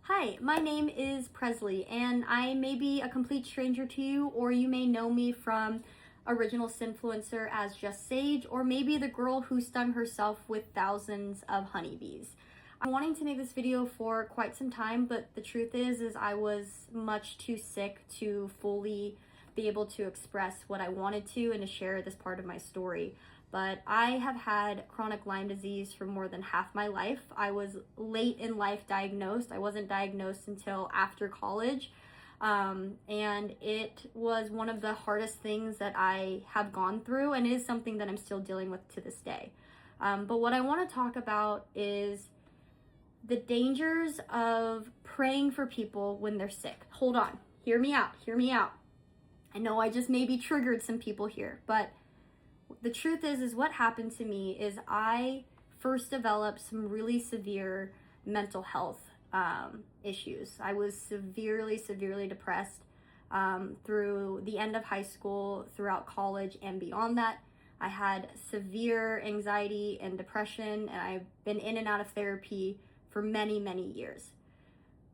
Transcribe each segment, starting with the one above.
Hi, my name is Presley, and I may be a complete stranger to you, or you may know me from Original Sinfluencer as Just Sage, or maybe the girl who stung herself with thousands of honeybees. I'm wanting to make this video for quite some time, but the truth is I was much too sick to fully be able to express what I wanted to and to share this part of my story. But I have had chronic Lyme disease for more than half my life. I was late in life diagnosed. I wasn't diagnosed until after college. And it was one of the hardest things that I have gone through, and is something that I'm still dealing with to this day. But what I want to talk about is the dangers of praying for people when they're sick. Hold on, hear me out. I know I just maybe triggered some people here, but the truth is what happened to me is I first developed some really severe mental health issues. I was severely depressed through the end of high school, throughout college, and beyond that. I had severe anxiety and depression, and I've been in and out of therapy for many years.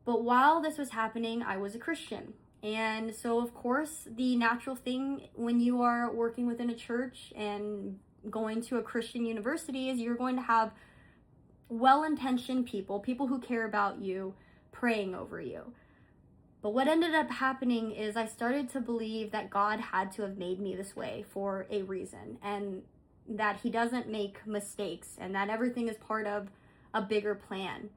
But while this was happening, I was a Christian. And so, of course, the natural thing when you are working within a church and going to a Christian university is you're going to have well-intentioned people who care about you, praying over you. But what ended up happening is I started to believe that God had to have made me this way for a reason, and that He doesn't make mistakes, and that everything is part of a bigger plan.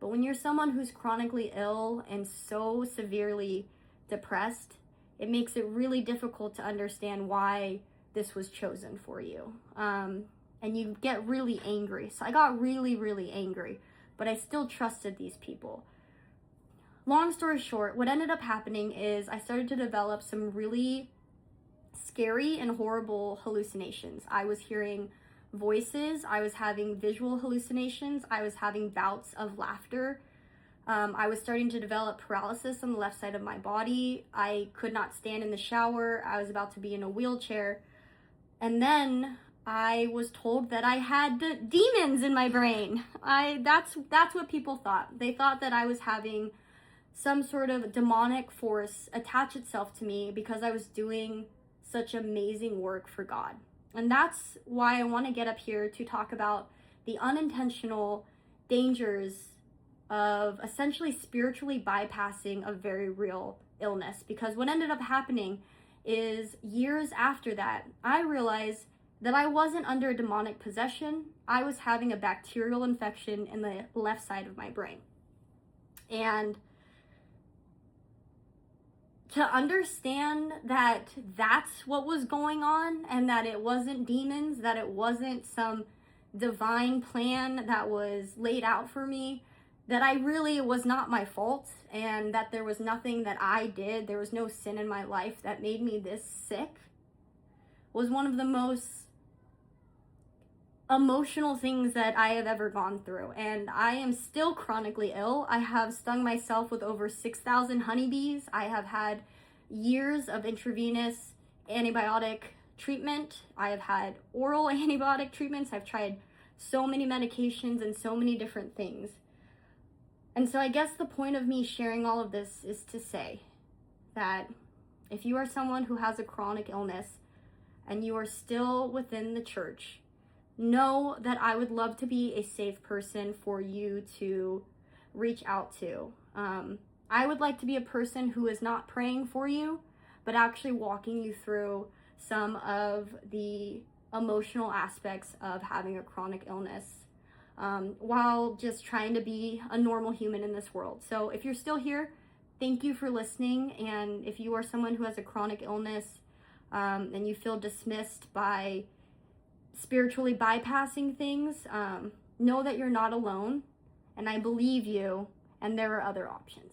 But when you're someone who's chronically ill and so severely depressed, it makes it really difficult to understand why this was chosen for you. And you get really angry. So I got really angry, but I still trusted these people. Long story short, what ended up happening is I started to develop some really scary and horrible hallucinations. I was hearing voices, I was having visual hallucinations, I was having bouts of laughter. I was starting to develop paralysis on the left side of my body. I could not stand in the shower. I was about to be in a wheelchair. And then I was told that I had demons in my brain. That's what people thought. They thought that I was having some sort of demonic force attach itself to me because I was doing such amazing work for God. And that's why I want to get up here to talk about the unintentional dangers of essentially spiritually bypassing a very real illness. Because what ended up happening is years after that, I realized that I wasn't under demonic possession. I was having a bacterial infection in the left side of my brain. And to understand that that's what was going on, and that it wasn't demons, that it wasn't some divine plan that was laid out for me, that it was not my fault, and that there was nothing that I did, there was no sin in my life that made me this sick, was one of the most emotional things that I have ever gone through. And I am still chronically ill. I have stung myself with over 6,000 honeybees. I have had years of intravenous antibiotic treatment. I have had oral antibiotic treatments. I've tried so many medications and so many different things. And so I guess the point of me sharing all of this is to say that if you are someone who has a chronic illness and you are still within the church, know that I would love to be a safe person for you to reach out to. I would like to be a person who is not praying for you, but actually walking you through some of the emotional aspects of having a chronic illness, while just trying to be a normal human in this world. So if you're still here, thank you for listening. And if you are someone who has a chronic illness, and you feel dismissed by spiritually bypassing things, know that you're not alone, and I believe you, and there are other options.